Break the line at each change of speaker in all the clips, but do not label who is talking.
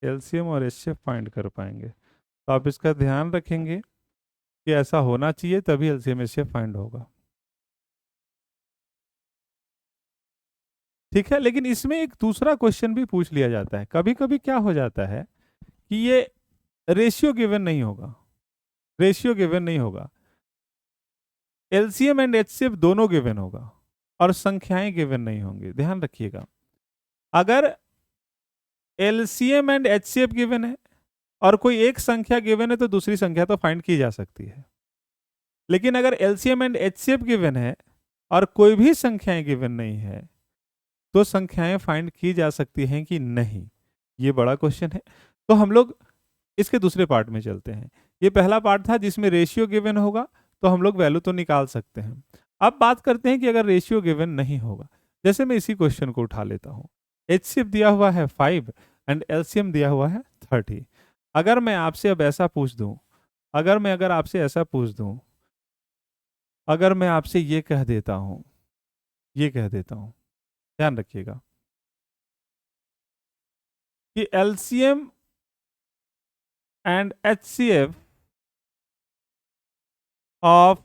LCM और HCF find कर पाएंगे। तो आप इसका ध्यान रखेंगे कि ऐसा होना चाहिए, तभी एलसीएम एचसीएफ फाइंड होगा। ठीक है, लेकिन इसमें एक दूसरा क्वेश्चन भी पूछ लिया जाता है। कभी कभी क्या हो जाता है कि ये रेशियो गिवन नहीं होगा, रेशियो गिवन नहीं होगा, एलसीएम एंड एचसीएफ दोनों गिवन होगा और संख्याएं गिवन नहीं होंगी। ध्यान रखिएगा, अगर एलसीएम एंड एचसीएफ गिवन है और कोई एक संख्या गिवन है तो दूसरी संख्या तो फाइंड की जा सकती है। लेकिन अगर एलसीएम एंड एचसीएफ गिवन है और कोई भी संख्याएं गिवन नहीं है तो संख्याएं फाइंड की जा सकती हैं कि नहीं, ये बड़ा क्वेश्चन है। तो हम लोग इसके दूसरे पार्ट में चलते हैं। ये पहला पार्ट था जिसमें रेशियो गिवन होगा तो हम लोग वैल्यू तो निकाल सकते हैं। अब बात करते हैं कि अगर रेशियो गिवन नहीं होगा, जैसे मैं इसी क्वेश्चन को उठा लेता हूं। एचसीएफ दिया हुआ है 5 एंड एलसीएम दिया हुआ है 30। अगर मैं आपसे अब ऐसा पूछ दूं, अगर आपसे ऐसा पूछ दूं, अगर मैं आपसे ये कह देता हूं, ये कह देता हूं, ध्यान रखिएगा कि LCM and HCF of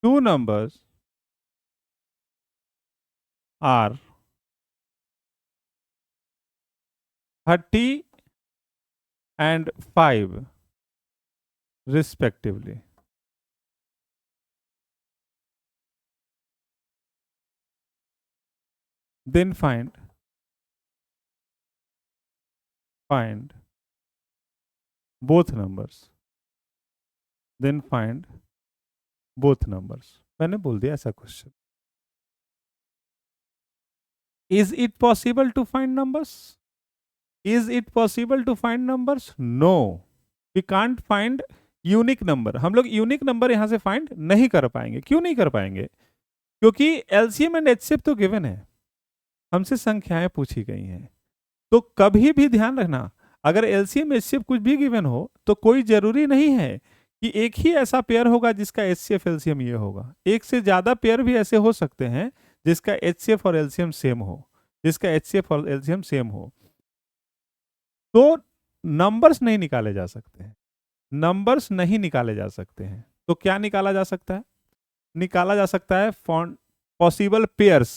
two numbers are 30 and 5 respectively. Then find both numbers. Then find both numbers. मैंने बोल दिया ऐसा question. Is it possible to find numbers? Is it possible to find numbers? No. We can't find unique number. हम लोग unique number यहां से find नहीं कर पाएंगे। क्यों नहीं कर पाएंगे? क्योंकि एलसीएम एंड एचसीएफ तो गिवन है, हमसे संख्याएं पूछी गई हैं। तो कभी भी ध्यान रखना, अगर एलसीएम एचसीएफ कुछ भी गिवन हो तो कोई जरूरी नहीं है कि एक ही ऐसा पेयर होगा जिसका एचसीएफ एलसीएम ये होगा। एक से ज्यादा पेयर भी ऐसे हो सकते हैं जिसका एचसीएफ और एलसीएम सेम हो, जिसका एचसीएफ और एलसीएम सेम हो। तो नंबर्स नहीं निकाले जा सकते हैं, नंबर्स नहीं निकाले जा सकते हैं। तो क्या निकाला जा सकता है? निकाला जा सकता है पॉसिबल पेयर्स।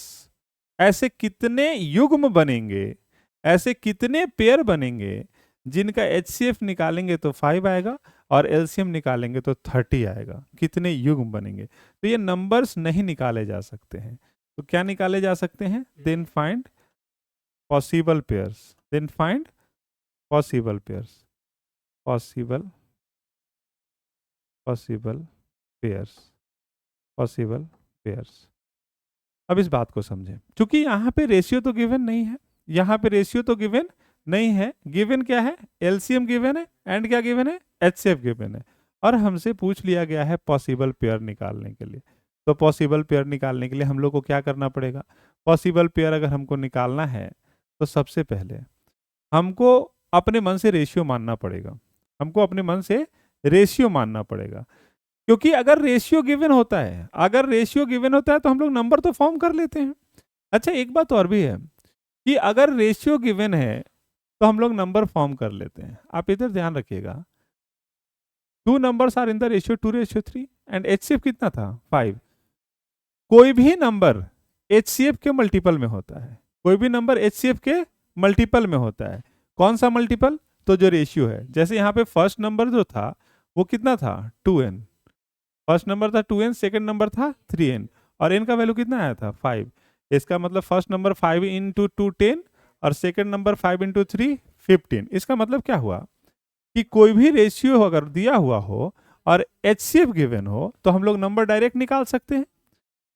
ऐसे कितने युग्म बनेंगे, ऐसे कितने पेयर बनेंगे जिनका एचसीएफ निकालेंगे तो 5 आएगा और एलसीएम निकालेंगे तो 30 आएगा। कितने युग्म बनेंगे? तो ये नंबर्स नहीं निकाले जा सकते हैं। तो क्या निकाले जा सकते हैं? Then find possible pairs, then find possible pairs, possible pairs, possible pairs. अब इस बात को समझें, क्योंकि यहाँ पे रेशियो तो गिवन नहीं है, यहाँ पे रेशियो तो गिवन नहीं है। गिवन क्या है? एलसीएम गिवन है एंड क्या गिवन है? एचसीएफ गिवन है। और हमसे पूछ लिया गया है पॉसिबल पेयर निकालने के लिए। तो पॉसिबल पेयर निकालने के लिए हम लोग को क्या करना पड़ेगा? पॉसिबल पेयर अगर हमको निकालना है तो सबसे पहले हमको अपने मन से रेशियो मानना पड़ेगा, हमको अपने मन से रेशियो मानना पड़ेगा। क्योंकि अगर रेशियो गिवन होता है, अगर रेशियो गिवन होता है तो हम लोग नंबर तो फॉर्म कर लेते हैं। अच्छा, एक बात और भी है कि अगर रेशियो गिवन है तो हम लोग नंबर फॉर्म कर लेते हैं। आप इधर ध्यान रखिएगा, 2 numbers are in the ratio 2:3 and HCF कितना था? 5। कोई भी नंबर एचसीएफ के मल्टीपल में होता है, कोई भी नंबर एचसीएफ के मल्टीपल में होता है। कौन सा मल्टीपल? तो जो रेशियो है। जैसे यहाँ पे फर्स्ट नंबर जो था वो कितना था? 2n। फर्स्ट नंबर था 2n, सेकंड नंबर था 3n और n का वैल्यू कितना आया था? 5। इसका मतलब फर्स्ट नंबर 5 इंटू 2 10 और सेकंड नंबर 5 इंटू 3 15। इसका मतलब क्या हुआ कि कोई भी रेशियो अगर दिया हुआ हो और एचसीएफ गिवन हो तो हम लोग नंबर डायरेक्ट निकाल सकते हैं।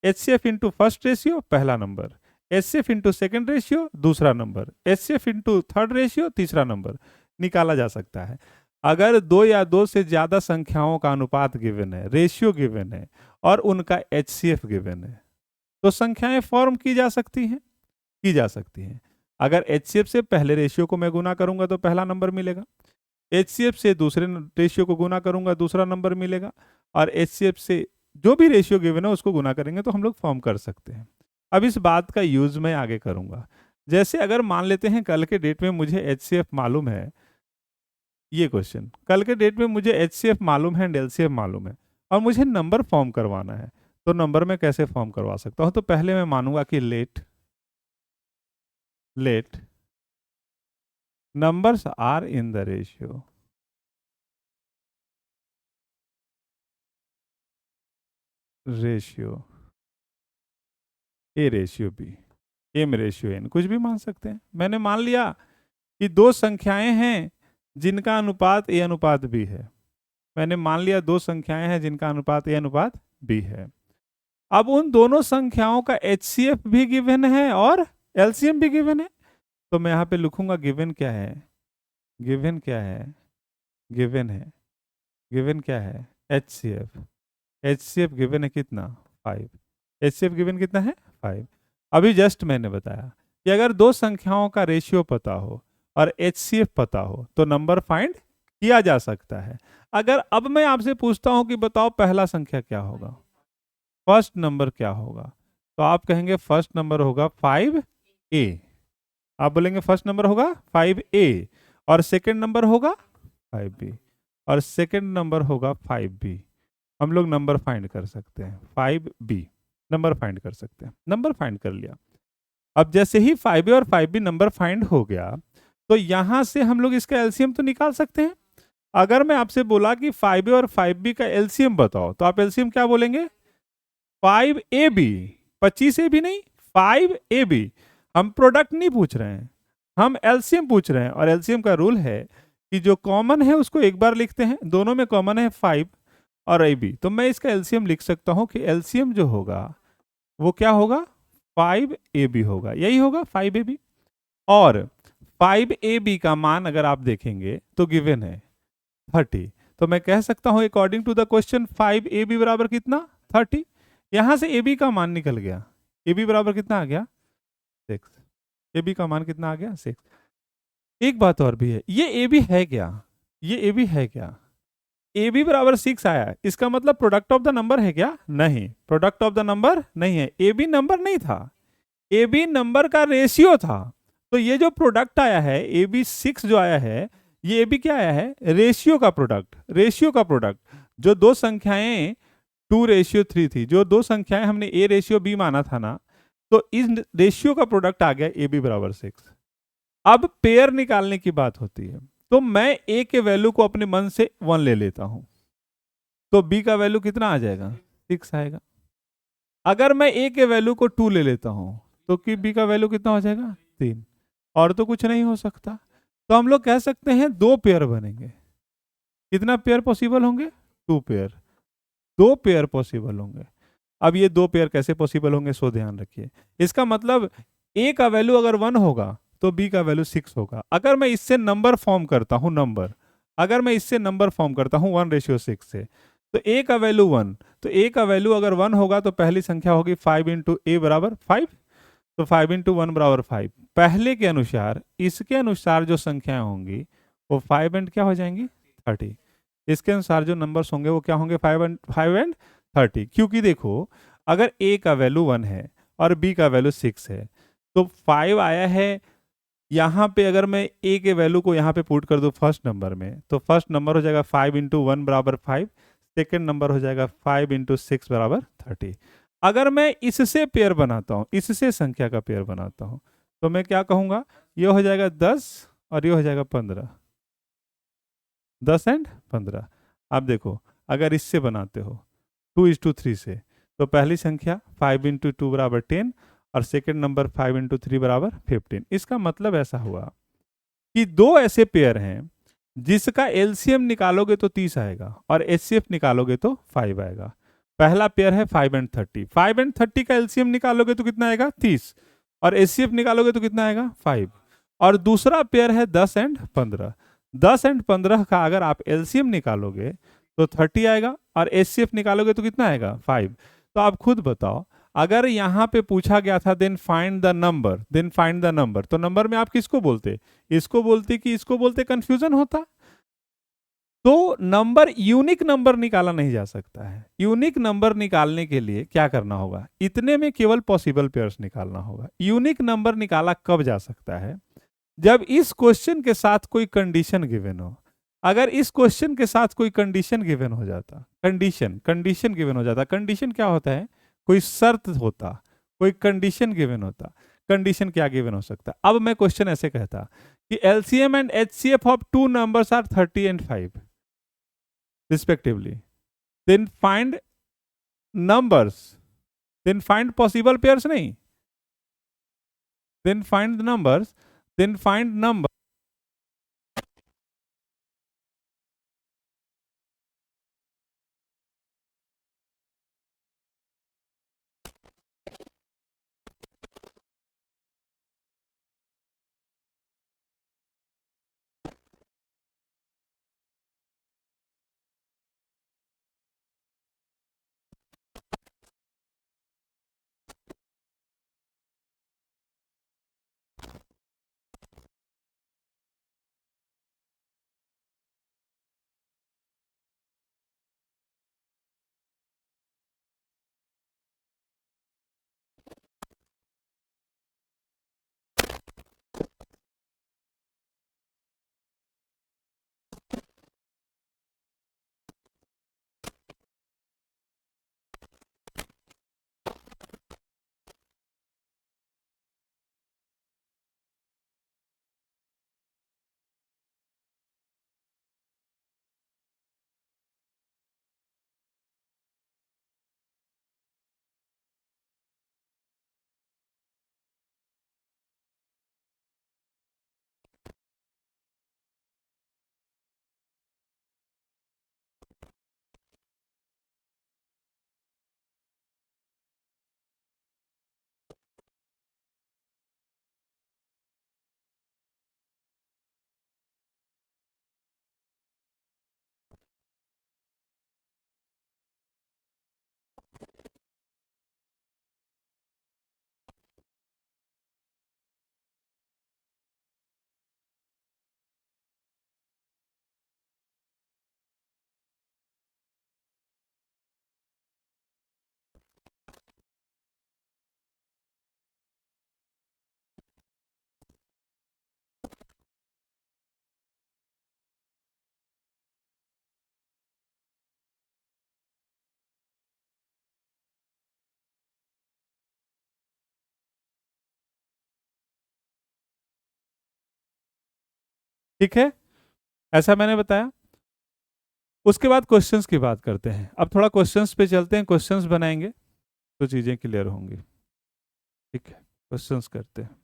एचसीएफ इंटू फर्स्ट रेशियो पहला नंबर, एचसीएफ इंटू सेकेंड रेशियो दूसरा नंबर, एचसीएफ इंटू थर्ड रेशियो तीसरा नंबर निकाला जा सकता है। अगर 2 या 2 से ज्यादा संख्याओं का अनुपात गिवन है, रेशियो गिवन है और उनका एचसीएफ गिवन है तो संख्याएं फॉर्म की जा सकती हैं, की जा सकती हैं। अगर एचसीएफ से पहले रेशियो को मैं गुना करूंगा तो पहला नंबर मिलेगा, एचसीएफ से दूसरे रेशियो को गुना करूंगा दूसरा नंबर मिलेगा, और एचसीएफ से जो भी रेशियो गिवन है उसको गुना करेंगे तो हम लोग फॉर्म कर सकते हैं। अब इस बात का यूज मैं आगे करूंगा, जैसे अगर मान लेते हैं कल के डेट में मुझे HCF मालूम है, ये क्वेश्चन, कल के डेट में मुझे HCF मालूम है एंड LCF मालूम है और मुझे नंबर फॉर्म करवाना है, तो नंबर में कैसे फॉर्म करवा सकता हूं? तो पहले मैं मानूंगा कि let numbers are in the ratio A ratio B, M ratio N, कुछ भी मान सकते हैं। मैंने मान लिया कि दो संख्याएं हैं जिनका अनुपात A अनुपात B है। मैंने मान लिया दो संख्याएं हैं जिनका अनुपात A अनुपात B है। अब उन दोनों संख्याओं का HCF भी गिवन है और LCM भी गिवन है, तो मैं यहाँ पे लिखूंगा गिवन क्या है, गिवन क्या है, गिवन है, गिवन क्या है, HCF। HCF गिवन है कितना, 5। HCF गिवन कितना है, 5। अभी जस्ट मैंने बताया कि अगर दो संख्याओं का रेशियो पता हो और HCF पता हो तो नंबर फाइंड किया जा सकता है। अगर अब मैं आपसे पूछता हूं कि बताओ पहला संख्या क्या होगा, फर्स्ट नंबर क्या होगा, तो आप कहेंगे फर्स्ट नंबर होगा 5A। आप बोलेंगे फर्स्ट नंबर होगा 5A और सेकंड नंबर होगा 5B और सेकंड नंबर होगा 5B। हम लोग नंबर फाइंड कर सकते हैं, 5B नंबर फाइंड कर सकते हैं। नंबर फाइंड कर लिया। अब जैसे ही 5A और 5B नंबर फाइंड हो गया तो यहां से हम लोग इसका एलसीएम तो निकाल सकते हैं। अगर मैं आपसे बोला कि 5A और 5B का एलसीएम बताओ, तो आप एलसीएम क्या बोलेंगे, 5AB, 25AB नहीं, 5AB। हम प्रोडक्ट नहीं पूछ रहे हैं, हम एलसीएम पूछ रहे हैं और एलसीएम का रूल है कि जो कॉमन है उसको एक बार लिखते हैं। दोनों में कॉमन है 5 और AB, तो मैं इसका एलसीएम लिख सकता हूं कि एलसीएम जो होगा वो क्या होगा, 5AB होगा, यही होगा 5AB। और 5AB का मान अगर आप देखेंगे तो गिवन है 30, तो मैं कह सकता हूं according to the question 5AB बराबर कितना, 30। यहां से AB का मान निकल गया, AB बराबर कितना आ गया, 6। AB का मान कितना आ गया, 6। एक बात और भी है, ये AB है क्या, ये AB है क्या, AB बराबर 6 आया, इसका मतलब प्रोडक्ट ऑफ द नंबर है क्या, नहीं, प्रोडक्ट ऑफ द नंबर नहीं है। AB नंबर नहीं था, AB नंबर का रेशियो था। तो ये जो प्रोडक्ट आया है AB 6 जो आया है, ये AB क्या आया है, रेशियो का प्रोडक्ट, रेशियो का प्रोडक्ट। जो दो संख्याएं 2:3 थी, जो दो संख्याएं हमने A रेशियो B माना था ना, तो इस रेशियो का प्रोडक्ट आ गया AB बराबर 6। अब पेयर निकालने की बात होती है, तो मैं A के वैल्यू को अपने मन से 1 ले लेता हूं, तो B का वैल्यू कितना आ जाएगा, 6 आएगा। अगर मैं A के वैल्यू को 2 ले लेता हूं तो कि B का वैल्यू कितना हो जाएगा, 3। और तो कुछ नहीं हो सकता, तो हम लोग कह सकते हैं दो पेयर बनेंगे। कितना पेयर पॉसिबल होंगे, 2 पेयर, 2 पेयर पॉसिबल होंगे। अब ये 2 पेयर कैसे पॉसिबल होंगे, सो ध्यान रखिए। इसका मतलब A का वैल्यू अगर 1 होगा तो B का वैल्यू 6 होगा। अगर मैं इससे नंबर फॉर्म करता हूं, नंबर, अगर मैं इससे नंबर फॉर्म करता हूं 1:6 से, तो A का वैल्यू 1, तो A का वैल्यू अगर 1 होगा तो पहली संख्या होगी 5 इंटू A बराबर 5, तो 5 इंटू 1 बराबर 5। पहले के अनुसार, इसके अनुसार जो संख्याएं होंगी वो 5 एंड क्या हो जाएंगी, 30। इसके अनुसार जो नंबर्स होंगे वो क्या होंगे, 5 एंड 30। क्योंकि देखो अगर A का वैल्यू 1 है और B का वैल्यू 6 है, तो 5 आया है यहाँ पे। अगर मैं A के वैल्यू को यहाँ पे पुट कर दूं फर्स्ट नंबर में, तो फर्स्ट नंबर हो जाएगा 5 इंटू 1 बराबर 5, सेकेंड नंबर हो जाएगा 5 इंटू 6 बराबर 30। अगर मैं इससे पेयर बनाता हूँ, इससे संख्या का पेयर बनाता हूँ, तो मैं क्या कहूँगा, ये हो जाएगा 10 और ये हो जाएगा 15, 10 एंड 15। आप देखो अगर इससे बनाते हो 2:3 से, तो पहली संख्या 5 इंटू 2 बराबर 10 और सेकेंड नंबर 5 इंटू 3 बराबर 15। इसका मतलब ऐसा हुआ कि दो ऐसे पेयर हैं जिसका एलसीएम निकालोगे तो 30 आएगा और एचसीएफ निकालोगे तो 5 आएगा। पहला पेयर है 5 एंड 30, 5 एंड 30 का एलसीएम निकालोगे तो कितना आएगा, 30, और एचसीएफ निकालोगे तो कितना आएगा, 5। और दूसरा पेयर है 10 एंड 15, 10 एंड 15 का अगर आप एलसीएम निकालोगे तो 30 आएगा और एचसीएफ निकालोगे तो कितना आएगा, 5। तो आप खुद बताओ, अगर यहाँ पे पूछा गया था then find the number, then find the number, तो नंबर में आप किसको बोलते, इसको बोलते कि इसको बोलते, कंफ्यूजन होता। तो नंबर यूनिक नंबर निकाला नहीं जा सकता है। यूनिक नंबर निकालने के लिए क्या करना होगा, इतने में केवल पॉसिबल पेयर्स निकालना होगा। यूनिक नंबर निकाला कब जा सकता है, जब इस क्वेश्चन के साथ कोई कंडीशन गिवन हो। अगर इस क्वेश्चन के साथ कोई कंडीशन गिवन हो जाता, कंडीशन कंडीशन गिवन हो जाता, कंडीशन क्या होता है, कोई शर्त होता, कोई कंडीशन गिवन होता। कंडीशन क्या गिवन हो सकता, अब मैं क्वेश्चन ऐसे कहता कि LCM and HCF of two numbers are 30 and 5 respectively, then find numbers, then find possible pairs नहीं, then find the numbers, then find number। ठीक है, ऐसा मैंने बताया। उसके बाद क्वेश्चंस की बात करते हैं। अब थोड़ा क्वेश्चंस पे चलते हैं, क्वेश्चंस बनाएंगे तो चीजें क्लियर होंगी। ठीक है, क्वेश्चंस करते हैं।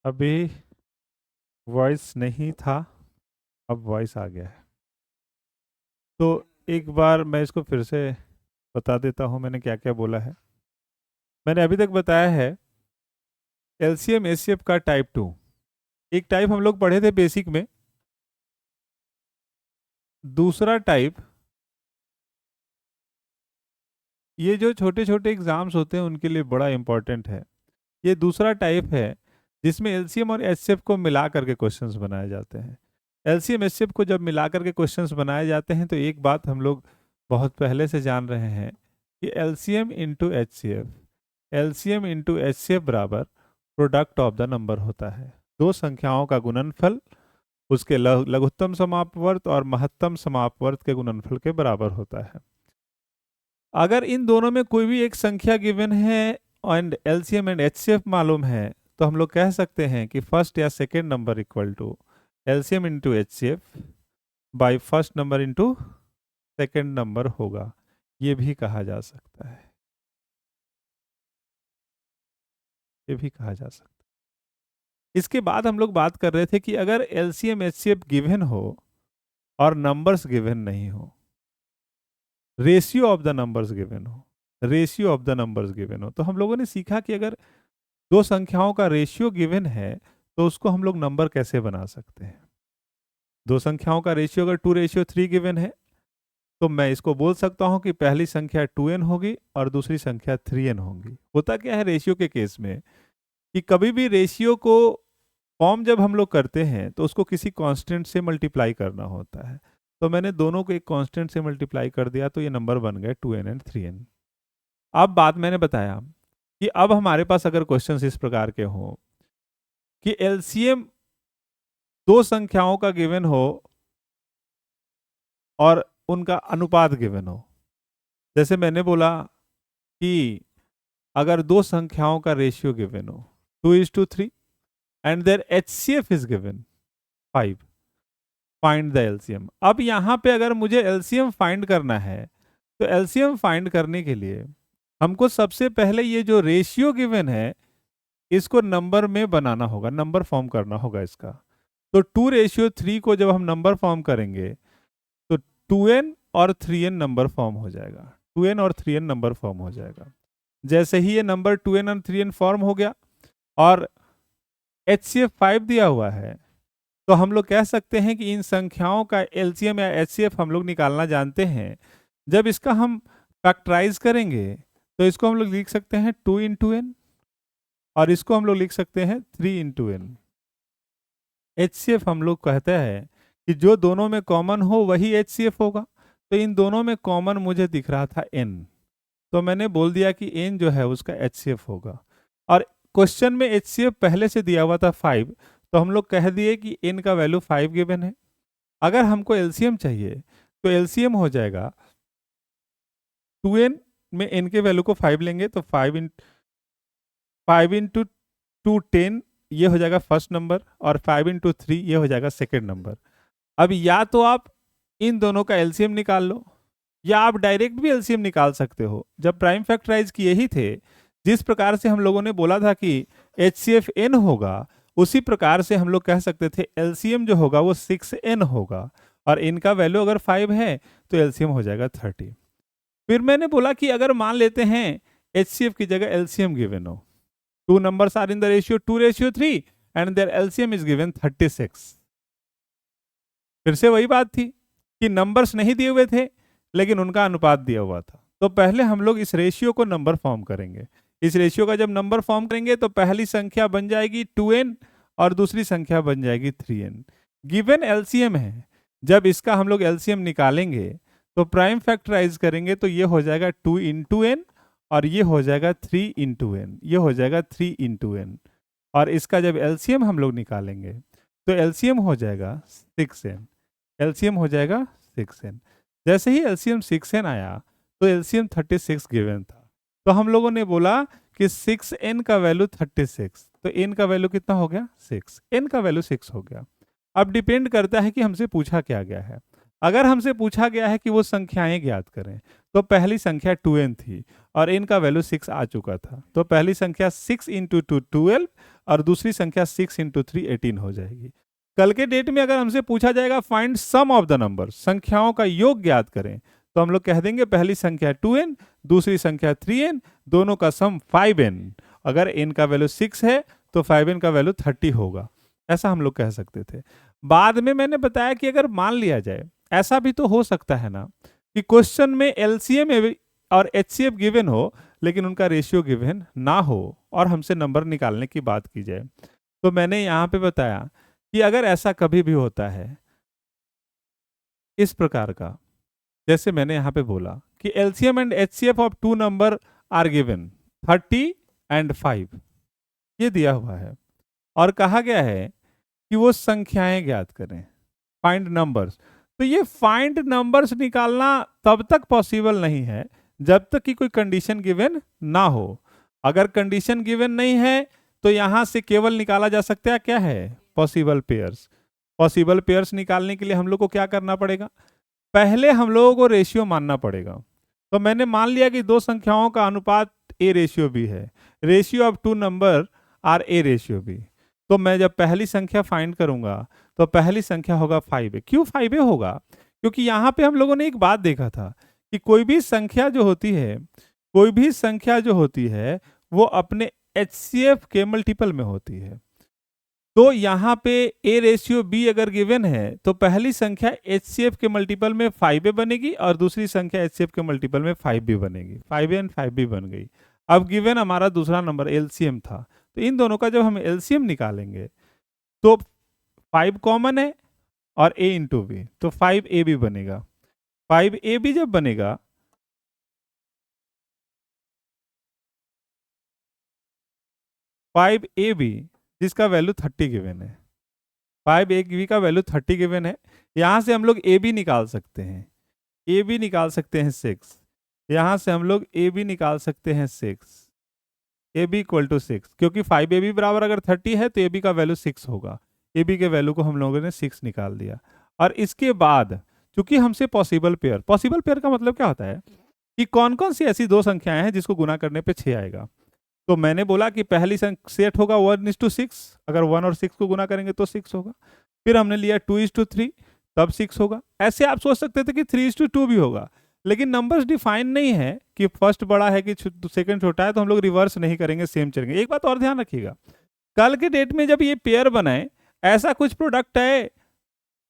अभी वॉइस नहीं था, अब वॉइस आ गया है। तो एक बार मैं इसको फिर से बता देता हूँ मैंने क्या क्या बोला है। मैंने अभी तक बताया है एलसीएम एचसीएफ का टाइप 2। एक टाइप हम लोग पढ़े थे बेसिक में, दूसरा टाइप, ये जो छोटे छोटे एग्जाम्स होते हैं उनके लिए बड़ा इंपॉर्टेंट है। ये दूसरा टाइप है जिसमें एलसीएम और एचसीएफ को मिला करके क्वेश्चंस बनाए जाते हैं। एलसीएम एचसीएफ को जब मिला करके क्वेश्चंस बनाए जाते हैं तो एक बात हम लोग बहुत पहले से जान रहे हैं कि LCM into HCF, LCM into HCF बराबर प्रोडक्ट ऑफ द नंबर होता है। दो संख्याओं का गुणनफल उसके लघुत्तम समापवर्त और महत्तम समापवर्त के गुणनफल के बराबर होता है। अगर इन दोनों में कोई भी एक संख्या गिवन है एंड एलसीएम एंड एचसीएफ मालूम है तो हम लोग कह सकते हैं कि फर्स्ट या second number equal to LCM into HCF by first number into second number होगा। ये भी कहा जा सकता है, ये भी कहा जा सकता है। इसके बाद हम लोग बात कर रहे थे कि अगर एलसीएम एचसीएफ गिवन हो और नंबर्स गिवन नहीं हो, ratio of the numbers given हो, ratio of the numbers given हो, तो हम लोगों ने सीखा कि अगर दो संख्याओं का रेशियो गिवन है तो उसको हम लोग नंबर कैसे बना सकते हैं। दो संख्याओं का रेशियो अगर 2:3 गिवन है तो मैं इसको बोल सकता हूं कि पहली संख्या 2n होगी और दूसरी संख्या 3n होगी। होता क्या है रेशियो के केस में कि कभी भी रेशियो को फॉर्म जब हम लोग करते हैं तो उसको किसी कांस्टेंट से मल्टीप्लाई करना होता है। तो मैंने दोनों को एक कांस्टेंट से मल्टीप्लाई कर दिया तो ये नंबर बन गए 2n एंड 3n। अब बात मैंने बताया कि अब हमारे पास अगर क्वेश्चंस इस प्रकार के हों कि एलसीएम दो संख्याओं का गिवन हो और उनका अनुपात गिवन हो, जैसे मैंने बोला कि अगर दो संख्याओं का रेशियो गिवन हो 2:3 and their HCF is given 5, find the LCM. अब यहां पे अगर मुझे एलसीएम फाइंड करना है तो एलसीएम फाइंड करने के लिए हमको सबसे पहले ये जो रेशियो गिवन है इसको नंबर में बनाना होगा, नंबर फॉर्म करना होगा इसका। तो 2:3 को जब हम नंबर फॉर्म करेंगे तो 2n और 3n नंबर फॉर्म हो जाएगा, 2n और 3n नंबर फॉर्म हो जाएगा। जैसे ही ये नंबर 2n और 3n फॉर्म हो गया और HCF 5 दिया हुआ है तो हम लोग कह सकते हैं कि इन संख्याओं का एलसीएम या HCF हम लोग निकालना जानते हैं। जब इसका हम फैक्टराइज करेंगे तो इसको हम लोग लिख सकते हैं 2 इंटू एन और इसको हम लोग लिख सकते हैं 3 इंटू एन। HCF हम लोग कहते हैं कि जो दोनों में कॉमन हो वही HCF होगा। तो इन दोनों में कॉमन मुझे दिख रहा था n, तो मैंने बोल दिया कि n जो है उसका HCF होगा। और क्वेश्चन में HCF पहले से दिया हुआ था 5, तो हम लोग कह दिए कि n का वैल्यू 5 गिवन है। अगर हमको एलसीएम चाहिए तो एलसीएम हो जाएगा 2n में n के वैल्यू को 5 लेंगे तो 5 इंटू 2 10, ये हो जाएगा फर्स्ट नंबर, और 5 इंटू 3 ये हो जाएगा सेकेंड नंबर। अब या तो आप इन दोनों का एलसीएम निकाल लो या आप डायरेक्ट भी एलसीएम निकाल सकते हो। जब प्राइम फैक्टराइज किए ही थे, जिस प्रकार से हम लोगों ने बोला था कि HCF n होगा, उसी प्रकार से हम लोग कह सकते थे एलसीएम जो होगा वो 6n होगा, और n का वैल्यू अगर 5 है तो एलसीएम हो जाएगा 30। फिर मैंने बोला कि अगर मान लेते हैं HCF की जगह एलसीएम गिवन हो, two numbers are in the ratio 2:3 and their LCM is given 36। फिर से वही बात थी कि नंबर्स नहीं दिए हुए थे लेकिन उनका अनुपात दिया हुआ था। तो पहले हम लोग इस रेशियो को नंबर फॉर्म करेंगे। इस रेशियो का जब नंबर फॉर्म करेंगे तो पहली संख्या बन जाएगी 2n और दूसरी संख्या बन जाएगी 3n। गिवन एलसीएम है, जब इसका हम लोग एलसीएम निकालेंगे तो प्राइम फैक्टराइज करेंगे तो ये हो जाएगा 2 इंटू एन और ये हो जाएगा 3 इंटू एन, ये हो जाएगा 3 इंटू एन। और इसका जब एलसीएम हम लोग निकालेंगे तो एलसीएम हो जाएगा 6n, एलसीएम हो जाएगा 6n। जैसे ही एलसीएम 6n आया तो एलसीएम 36 गिवन था, तो हम लोगों ने बोला कि 6n का वैल्यू 36, तो n का वैल्यू कितना हो गया 6, n का वैल्यू 6 हो गया। अब डिपेंड करता है कि हमसे पूछा क्या गया है। अगर हमसे पूछा गया है कि वो संख्याएं ज्ञात करें, तो पहली संख्या 2n थी और n का वैल्यू 6 आ चुका था, तो पहली संख्या 6 इंटू 2 12 और दूसरी संख्या 6 इंटू 3 18 हो जाएगी। कल के डेट में अगर हमसे पूछा जाएगा find sum of the number, संख्याओं का योग ज्ञात करें, तो हम लोग कह देंगे पहली संख्या 2n, दूसरी संख्या 3n, दोनों का सम 5n। अगर n का वैल्यू 6 है तो 5n का वैल्यू 30 होगा, ऐसा हम लोग कह सकते थे। बाद में मैंने बताया कि अगर मान लिया जाए, ऐसा भी तो हो सकता है ना कि क्वेश्चन में एलसीएम और एचसीएफ गिवन हो लेकिन उनका रेशियो गिवन ना हो और हमसे नंबर निकालने की बात की जाए। तो मैंने यहाँ पे बताया कि अगर ऐसा कभी भी होता है इस प्रकार का, जैसे मैंने यहाँ पे बोला कि LCM and HCF of two number are given 30 and 5, ये दिया हुआ है और कहा गया है कि वो संख्याएं ज्ञात करें, फाइंड नंबर्स। तो ये फाइंड नंबर्स निकालना तब तक पॉसिबल नहीं है जब तक कि कोई कंडीशन गिवन ना हो। अगर कंडीशन गिवन नहीं है तो यहां से केवल निकाला जा सकता है क्या है, पॉसिबल पेयर्स। पॉसिबल पेयर्स निकालने के लिए हम लोग को क्या करना पड़ेगा, पहले हम लोगों को रेशियो मानना पड़ेगा। तो मैंने मान लिया कि दो संख्याओं का अनुपात ए रेशियो बी है, ratio of two number are A ratio B. तो मैं जब पहली संख्या फाइंड करूंगा तो पहली संख्या होगा 5a। क्यों 5a होगा, क्योंकि यहां पे हम लोगों ने एक बात देखा था कि कोई भी संख्या जो होती है, कोई भी संख्या जो होती है वो अपने एचसीएफ के मल्टीपल में होती है। तो यहाँ पे ए रेशियो बी अगर गिवन है तो पहली संख्या एचसीएफ के मल्टीपल में 5a बनेगी और दूसरी संख्या एचसीएफ के मल्टीपल में 5b बनेगी, 5a एंड 5b बन गई। अब गिवन हमारा दूसरा नंबर एलसीएम था, तो इन दोनों का जब हम एलसीएम निकालेंगे तो 5 कॉमन है और a इंटू बी, तो 5a भी बनेगा। 5a भी जब बनेगा 5a भी, जिसका वैल्यू 30 गिवन है, 5a का वैल्यू 30 गिवन है, यहां से हम लोग a भी निकाल सकते हैं, ए बी निकाल सकते हैं 6, यहां से हम लोग ए बी निकाल सकते हैं 6, ए बी इक्वल टू 6, क्योंकि 5a बी बराबर अगर 30 है तो ए बी का वैल्यू 6 होगा। ए बी के वैल्यू को हम लोगों ने 6 निकाल दिया। और इसके बाद चूंकि हमसे पॉसिबल पेयर, पॉसिबल पेयर का मतलब क्या होता है कि कौन कौन सी ऐसी दो संख्याएं हैं जिसको गुना करने पे 6 आएगा। तो मैंने बोला कि पहली सेट होगा 1:6, अगर 1 और 6 को गुना करेंगे तो 6 होगा। फिर हमने लिया 2:3, तब 6 होगा। ऐसे आप सोच सकते थे कि 3:2 भी होगा, लेकिन नंबर्स डिफाइन नहीं है कि फर्स्ट बड़ा है कि सेकंड छोटा है, तो हम लोग रिवर्स नहीं करेंगे, सेम चलेंगे। एक बात और ध्यान रखिएगा, कल के डेट में जब ये पेयर बनाए, ऐसा कुछ प्रोडक्ट है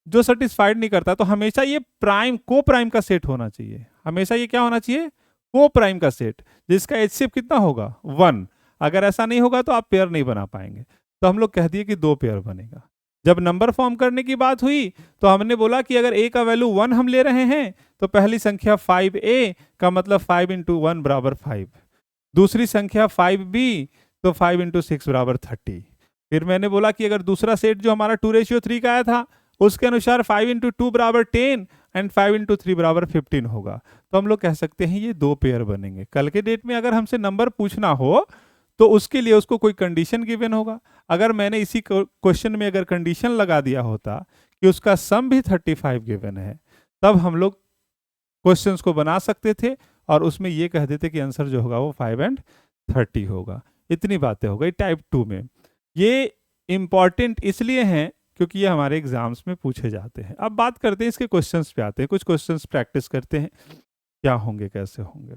जो सेटिस्फाइड नहीं करता, तो हमेशा ये प्राइम को प्राइम का सेट होना चाहिए। हमेशा ये क्या होना चाहिए, को प्राइम का सेट, जिसका एचसीएफ कितना होगा 1। अगर ऐसा नहीं होगा तो आप पेयर नहीं बना पाएंगे। तो हम लोग कह दिए कि दो पेयर बनेगा। जब नंबर फॉर्म करने की बात हुई तो हमने बोला कि अगर a का वैल्यू 1 हम ले रहे हैं तो पहली संख्या 5a का मतलब 5 इंटू 1 बराबर 5, दूसरी संख्या 5b तो 5 इंटू 6 बराबर 30। फिर मैंने बोला कि अगर दूसरा सेट जो हमारा 2:3 का आया था उसके अनुसार 5 इंटू 2 बराबर 10 एंड 5 इंटू 3 बराबर 15 होगा। तो हम लोग कह सकते हैं ये दो पेयर बनेंगे। कल के डेट में अगर हमसे नंबर पूछना हो तो उसके लिए उसको कोई कंडीशन गिवन होगा। अगर मैंने इसी क्वेश्चन में अगर कंडीशन लगा दिया होता कि उसका सम भी 35 गिवन है, तब हम लोग क्वेश्चंस को बना सकते थे और उसमें ये कह देते कि आंसर जो होगा वो 5 एंड 30 होगा। इतनी बातें हो गई टाइप 2 में। ये इंपॉर्टेंट इसलिए हैं क्योंकि ये हमारे एग्जाम्स में पूछे जाते हैं। अब बात करते हैं इसके क्वेश्चंस पे आते हैं, कुछ क्वेश्चंस प्रैक्टिस करते हैं, क्या होंगे कैसे होंगे।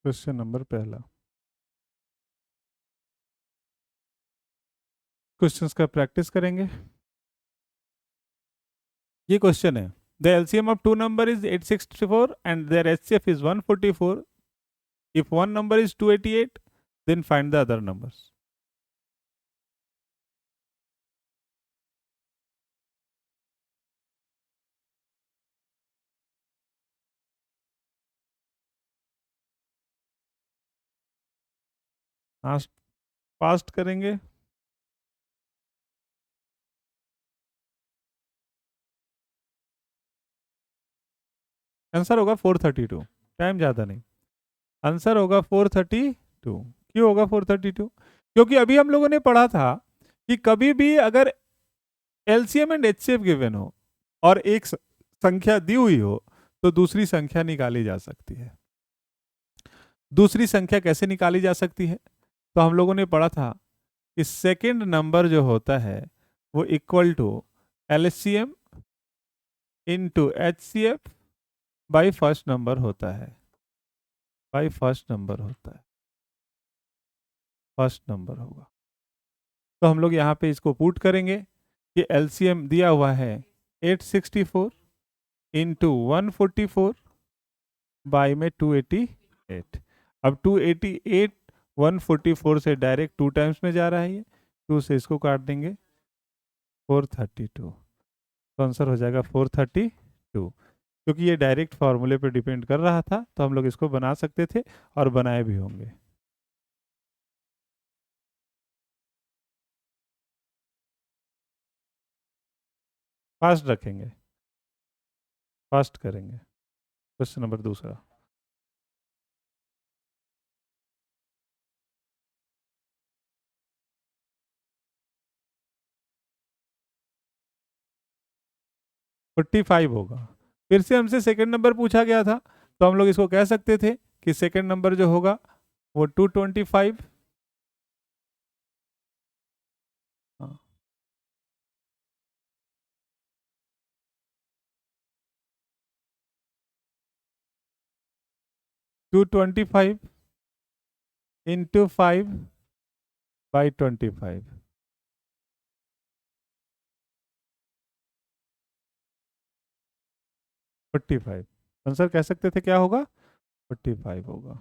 क्वेश्चन नंबर पहला, क्वेश्चंस का प्रैक्टिस करेंगे। ये क्वेश्चन है, the LCM of two number is 864 and their HCF is 144। If one number is 288 then find the other numbers. Fast करेंगे। आंसर होगा 432, टाइम ज़्यादा नहीं। आंसर होगा 432। क्यों होगा 432? क्योंकि अभी हम लोगों ने पढ़ा था कि कभी भी अगर एलसीएम एंड एचसीएफ गिवन हो और एक संख्या दी हुई हो तो दूसरी संख्या निकाली जा सकती है। दूसरी संख्या कैसे निकाली जा सकती है? तो हम लोगों ने पढ़ा था कि सेकंड नंबर जो होता है वो equal to LCM into HCF by first number होता है। बाई फर्स्ट नंबर होता है, फर्स्ट नंबर होगा। तो हम लोग यहाँ पे इसको पुट करेंगे कि एलसीएम दिया हुआ है 864 इंटू 144 बाई में 288। अब 288 144 से डायरेक्ट 2 टाइम्स में जा रहा है, ये 2 से इसको काट देंगे 432। तो आंसर हो जाएगा 432। क्योंकि ये डायरेक्ट फॉर्मूले पे डिपेंड कर रहा था तो हम लोग इसको बना सकते थे और बनाए भी होंगे। फास्ट रखेंगे, फास्ट करेंगे। क्वेश्चन नंबर दूसरा, फोर्टी फाइव होगा। फिर से हमसे सेकंड नंबर पूछा गया था तो हम लोग इसको कह सकते थे कि सेकंड नंबर जो होगा वो 225। हाँ, 225 इंटू 5 बाई 25। 45 आंसर कह सकते थे क्या होगा? 45 होगा।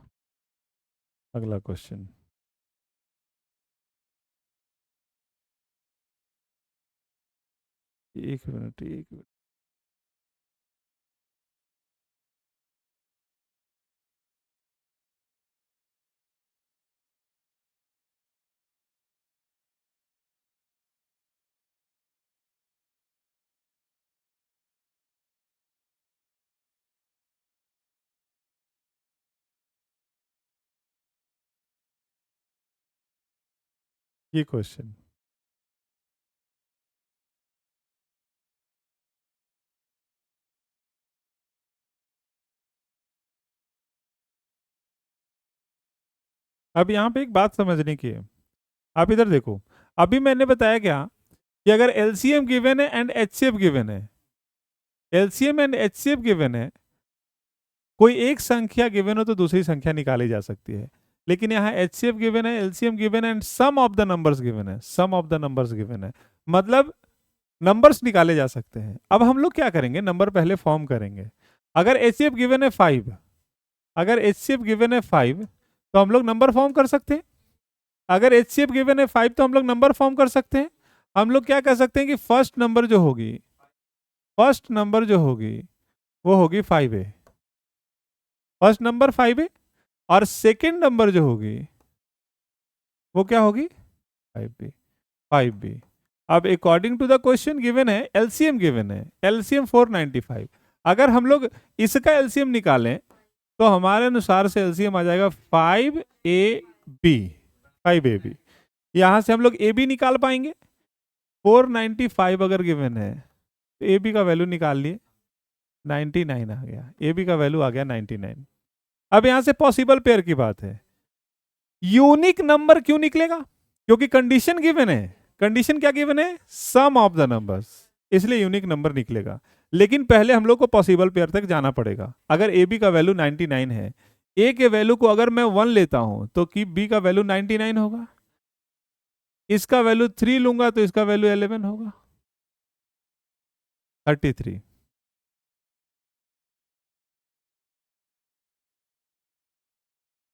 अगला क्वेश्चन, एक मिनट एक मिनट। ये क्वेश्चन, अब यहाँ पे एक बात समझने की है। आप इधर देखो, अभी मैंने बताया क्या कि अगर एलसीएम गिवन है एंड एचसीएफ गिवन है, एलसीएम एंड एचसीएफ गिवन है, कोई एक संख्या गिवन हो तो दूसरी संख्या निकाली जा सकती है। लेकिन यहाँ एचसीएफ गिवन है, एलसीएम गिवन है and sum of the numbers given है, sum of the numbers given है, मतलब नंबर्स निकाले जा सकते हैं। अब हम लोग क्या करेंगे, नंबर पहले फॉर्म करेंगे। अगर एचसीएफ गिवन है 5, अगर एचसीएफ गिवन है 5 तो हम लोग नंबर फॉर्म कर सकते हैं। अगर एचसीएफ गिवन है 5 तो हम लोग नंबर फॉर्म कर सकते हैं। हम लोग क्या कर सकते हैं कि फर्स्ट नंबर जो होगी, फर्स्ट नंबर जो होगी वो होगी 5A, फर्स्ट नंबर 5A, और सेकंड नंबर जो होगी वो क्या होगी? 5B, 5B। अब according to the question given है, एलसीएम गिवन है, एलसीएम 495। अगर हम लोग इसका एलसीएम निकालें तो हमारे अनुसार से एलसीएम आ जाएगा 5AB, 5AB। यहां से हम लोग ए बी निकाल पाएंगे। 495 अगर गिवन है तो ए बी का वैल्यू निकाल लिए, 99 आ गया, ए बी का वैल्यू आ गया 99। अब यहां से पॉसिबल पेयर की बात है, यूनिक नंबर क्यों निकलेगा? क्योंकि कंडीशन गिवन है। कंडीशन क्या गिवन है? सम ऑफ द नंबर्स, इसलिए यूनिक नंबर निकलेगा। लेकिन पहले हम लोग को पॉसिबल पेयर तक जाना पड़ेगा। अगर ए बी का वैल्यू 99 है, ए के वैल्यू को अगर मैं 1 लेता हूं तो कि बी का वैल्यू 99 होगा, इसका वैल्यू 3 लूंगा तो इसका वैल्यू 11 होगा, 33।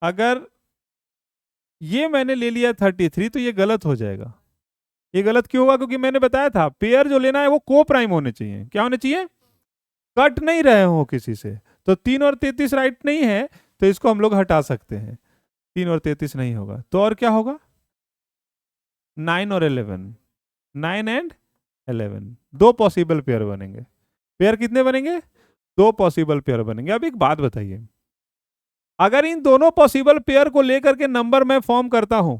अगर ये मैंने ले लिया 33 तो ये गलत हो जाएगा। ये गलत क्यों होगा? क्योंकि मैंने बताया था पेयर जो लेना है वो को प्राइम होने चाहिए। क्या होने चाहिए? कट नहीं रहे हो किसी से। तो 3 और 33 राइट नहीं है, तो इसको हम लोग हटा सकते हैं। 3 और 33 नहीं होगा तो और क्या होगा? 9 और 11, 9 एंड 11, दो पॉसिबल पेयर बनेंगे। पेयर कितने बनेंगे? दो पॉसिबल पेयर बनेंगे। अब एक बात बताइए, अगर इन दोनों पॉसिबल पेयर को लेकर के नंबर मैं फॉर्म करता हूं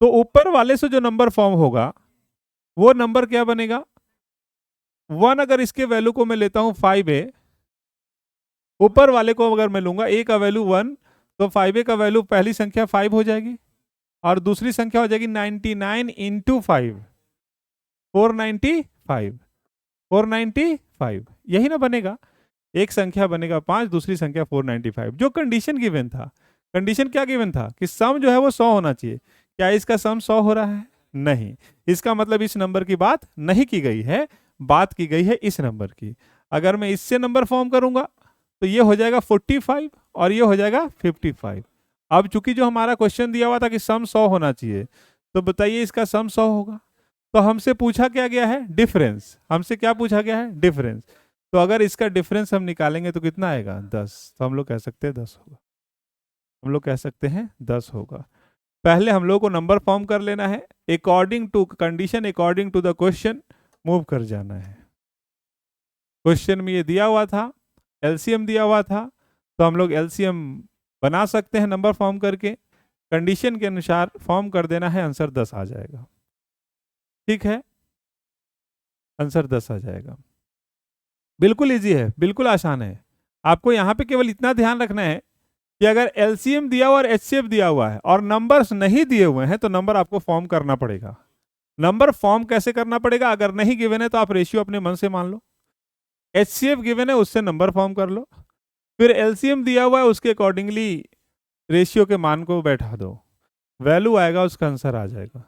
तो ऊपर वाले से जो नंबर फॉर्म होगा वो नंबर क्या बनेगा? 1 अगर इसके वैल्यू को मैं लेता हूं 5a, ऊपर वाले को अगर मैं लूंगा a का वैल्यू 1, तो 5a का वैल्यू पहली संख्या 5 हो जाएगी और दूसरी संख्या हो जाएगी 99 इंटू 5, 495, 495, यही ना बनेगा। एक संख्या बनेगा 5, दूसरी संख्या 495। जो कंडीशन गिवन था, कंडीशन क्या गिवन था कि सम जो है वो 100 होना चाहिए। क्या इसका सम 100 हो रहा है? नहीं। इसका मतलब इस नंबर की बात नहीं की गई है, बात की गई है इस नंबर की। अगर मैं इससे नंबर फॉर्म करूंगा तो ये हो जाएगा 45 और ये हो जाएगा 55। अब चूंकि जो हमारा क्वेश्चन दिया हुआ था कि सम 100 होना चाहिए, तो बताइए इसका सम 100 होगा। तो हमसे पूछा क्या गया है? डिफरेंस। हमसे क्या पूछा गया है? डिफरेंस। तो अगर इसका डिफरेंस हम निकालेंगे तो कितना आएगा? 10। तो हम लोग कह सकते हैं 10 होगा। हम लोग कह सकते हैं 10 होगा। पहले हम लोग को नंबर फॉर्म कर लेना है, according to condition, according to the question move कर जाना है। क्वेश्चन में ये दिया हुआ था, एलसीएम दिया हुआ था, तो हम लोग एलसीएम बना सकते हैं नंबर फॉर्म करके। कंडीशन के अनुसार फॉर्म कर देना है, आंसर 10 आ जाएगा। ठीक है, आंसर 10 आ जाएगा। बिल्कुल इजी है, बिल्कुल आसान है। आपको यहां पे केवल इतना ध्यान रखना है कि अगर एलसीएम दिया हुआ और एचसीएफ दिया हुआ है और नंबर्स नहीं दिए हुए हैं तो नंबर आपको फॉर्म करना पड़ेगा। नंबर फॉर्म कैसे करना पड़ेगा? अगर नहीं गिवन है तो आप रेशियो अपने मन से मान लो, एचसीएफ गिवन है उससे नंबर फॉर्म कर लो, फिर एलसीएम दिया हुआ है उसके अकॉर्डिंगली रेशियो के मान को बैठा दो, वैल्यू आएगा, उसका आंसर आ जाएगा।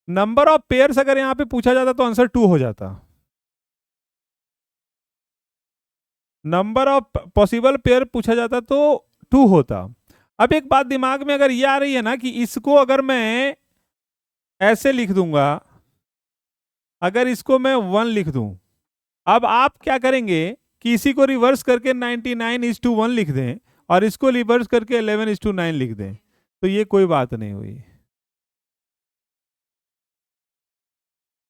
नंबर ऑफ पेयर्स अगर यहां पे पूछा जाता तो आंसर 2 हो जाता। नंबर ऑफ पॉसिबल पेयर पूछा जाता तो 2 होता। अब एक बात दिमाग में अगर ये आ रही है ना कि इसको अगर मैं ऐसे लिख दूंगा, अगर इसको मैं 1 लिख दूं, अब आप क्या करेंगे कि इसी को रिवर्स करके 99:1 लिख दें और इसको रिवर्स करके 11:9 लिख दें, तो ये कोई बात नहीं हुई,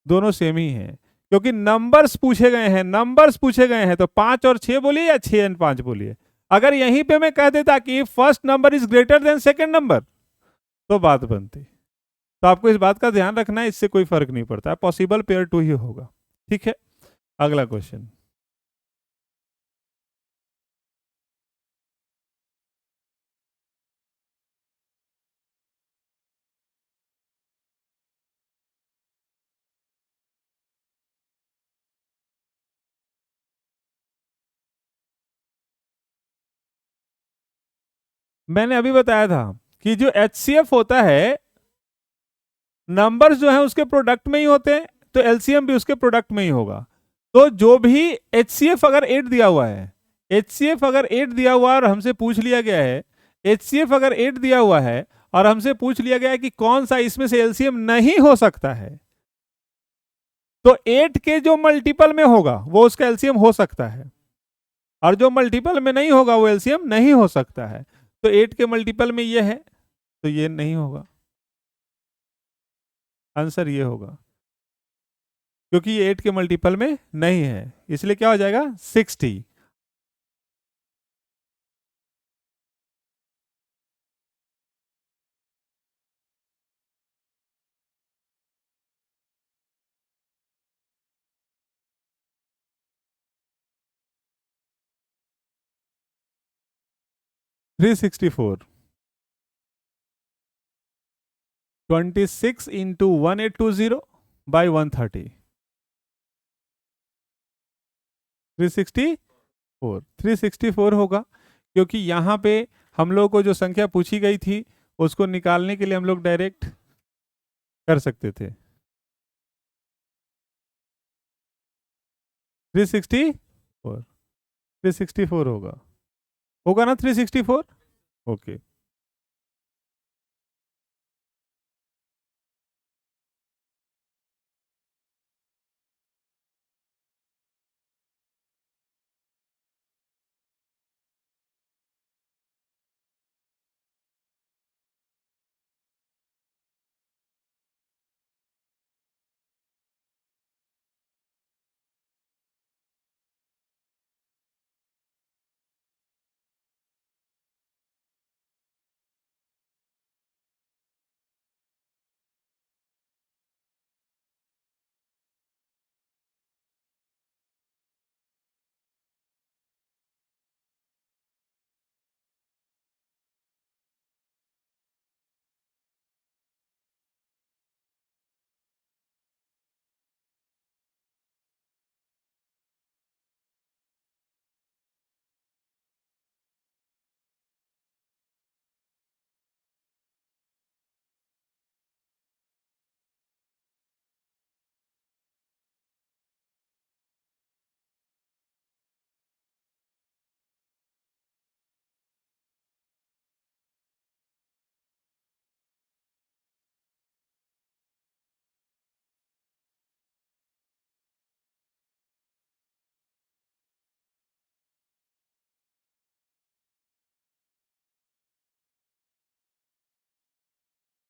दोनों सेम ही हैं। क्योंकि नंबर्स पूछे गए हैं, नंबर्स पूछे गए हैं, तो 5 और 6 बोलिए या 6 एंड 5 बोलिए। अगर यहीं पे मैं कह देता कि first number is greater than second number तो बात बनती। तो आपको इस बात का ध्यान रखना है, इससे कोई फर्क नहीं पड़ता है, पॉसिबल पेयर 2 ही होगा। ठीक है, अगला क्वेश्चन। मैंने अभी बताया था कि जो एचसीएफ होता है, नंबर्स जो है उसके प्रोडक्ट में ही होते हैं, तो एलसीएम भी उसके प्रोडक्ट में ही होगा। तो जो भी एचसीएफ अगर 8 दिया हुआ है, एचसीएफ अगर 8 दिया हुआ है और हमसे पूछ लिया गया है, एचसीएफ अगर 8 दिया हुआ है और हमसे पूछ लिया गया है कि कौन सा इसमें से एलसीएम नहीं हो सकता है, तो 8 के जो मल्टीपल में होगा वो उसका एलसीएम हो सकता है, और जो मल्टीपल में नहीं होगा वो एलसीएम नहीं हो सकता है। तो 8 के मल्टीपल में ये है तो ये नहीं होगा, आंसर ये होगा। क्योंकि ये 8 के मल्टीपल में नहीं है, इसलिए क्या हो जाएगा? 60। 364, 26 इंटू 1820 बाई 130, 364, 364 होगा। क्योंकि यहाँ पे हम लोग को जो संख्या पूछी गई थी उसको निकालने के लिए हम लोग डायरेक्ट कर सकते थे। 364, 364 होगा, होगा ना 364? ओके।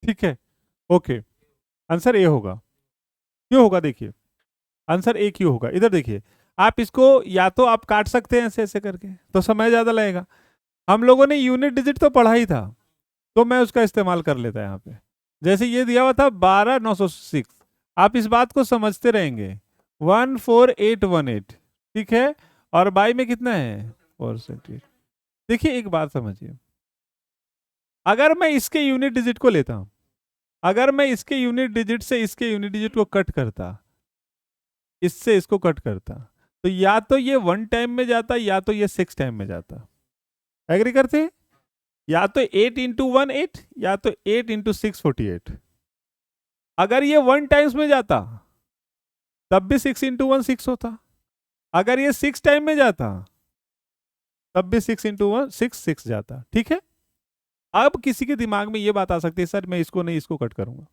ठीक है, ओके। आंसर ए होगा। क्यों होगा देखिए, आंसर ए क्यों होगा, इधर देखिए। आप इसको या तो आप काट सकते हैं ऐसे ऐसे करके, तो समय ज्यादा लगेगा। हम लोगों ने यूनिट डिजिट तो पढ़ा ही था, तो मैं उसका इस्तेमाल कर लेता यहाँ पे। जैसे ये दिया हुआ था 12906, आप इस बात को समझते रहेंगे। 14818, ठीक है। और बाई में कितना है 478। देखिए एक बात समझिए, अगर मैं इसके यूनिट डिजिट को लेता हूं, अगर मैं इसके यूनिट डिजिट से इसके यूनिट डिजिट को कट करता, इससे इसको कट करता, तो या तो ये 1 टाइम में जाता या तो ये 6 टाइम में जाता। एग्री करते हैं? या तो 8 इंटू 1 8, या तो 8 इंटू 6 48। अगर ये 1 टाइम्स में जाता तब भी 6 इंटू 1 6 होता। अगर ये 6 टाइम में जाता तब भी 6 इंटू 1 6 6 जाता। ठीक है। अब किसी के दिमाग में ये बात आ सकती है, सर मैं इसको नहीं इसको कट करूंगा।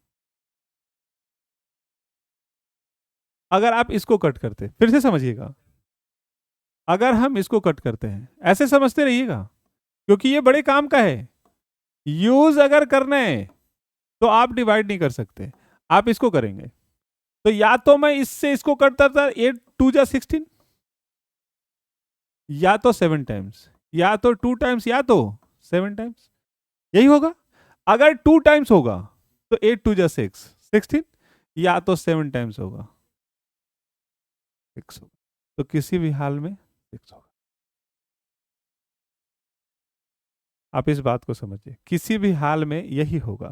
अगर आप इसको कट करते, फिर से समझिएगा, अगर हम इसको कट करते हैं, ऐसे समझते रहिएगा, क्योंकि ये बड़े काम का है। यूज अगर करना है तो आप डिवाइड नहीं कर सकते, आप इसको करेंगे। तो या तो मैं इससे इसको करता था 8 2 जा 16, या तो 7 टाइम्स, या तो 2 टाइम्स, या तो 7 टाइम्स, यही होगा। अगर 2 टाइम्स होगा तो 8 2 जा 6 16, या तो 7 टाइम्स होगा 6 होगा। तो किसी भी हाल में 6 होगा। आप इस बात को समझिए, किसी भी हाल में यही होगा,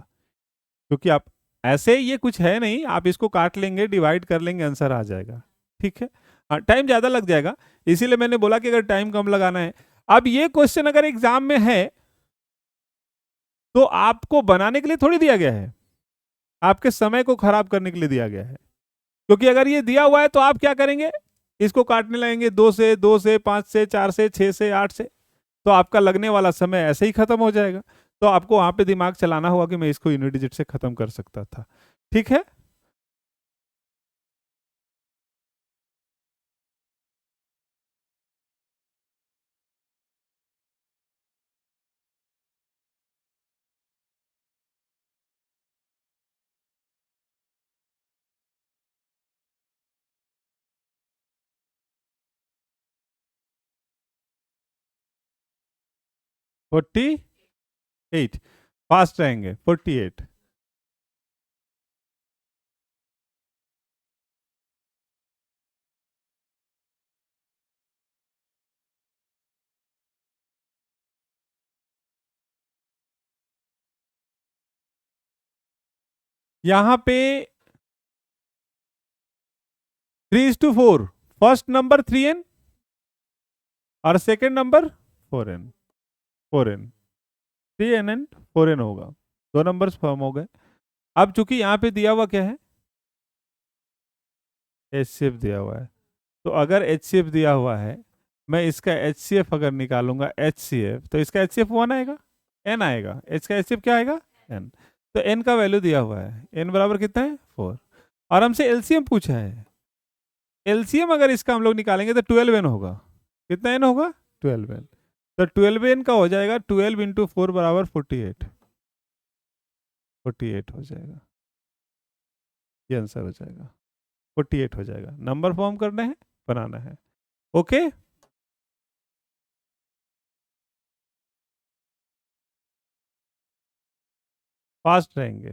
क्योंकि आप ऐसे ये कुछ है नहीं, आप इसको काट लेंगे डिवाइड कर लेंगे आंसर आ जाएगा। ठीक है। हाँ, टाइम ज्यादा लग जाएगा, इसीलिए मैंने बोला कि अगर टाइम कम लगाना है। अब ये क्वेश्चन अगर एग्जाम में है तो आपको बनाने के लिए थोड़ी दिया गया है, आपके समय को खराब करने के लिए दिया गया है। क्योंकि अगर ये दिया हुआ है तो आप क्या करेंगे, इसको काटने लगेंगे 2 से 5 से 4 से 6 से 8 से, तो आपका लगने वाला समय ऐसे ही खत्म हो जाएगा। तो आपको वहां पे दिमाग चलाना होगा कि मैं इसको यूनिट डिजिट से खत्म कर सकता था। ठीक है। फोर्टी 8, फास्ट रहेंगे 48। यहां पे 3:4, फर्स्ट नंबर 3n और second number 4n। 4n, 3n and 4n होगा, दो नंबर्स फॉर्म हो गए। अब चूंकि यहाँ पे दिया हुआ क्या है, HCF दिया हुआ है, तो अगर HCF दिया हुआ है, मैं इसका HCF अगर निकालूंगा HCF, तो इसका HCF 1 आएगा, n आएगा, इसका HCF क्या आएगा, n। तो n का वैल्यू दिया हुआ है, n बराबर कितना है 4, और हमसे एलसीएम पूछा है। एलसीएम अगर इसका हम लोग निकालेंगे तो 12n होगा, कितना n होगा, 12n। तो 12n का हो जाएगा 12 इंटू 4 बराबर 48, 48 हो जाएगा, ये आंसर हो जाएगा, 48 हो जाएगा। नंबर फॉर्म करना है, बनाना है, ओके। फास्ट रहेंगे।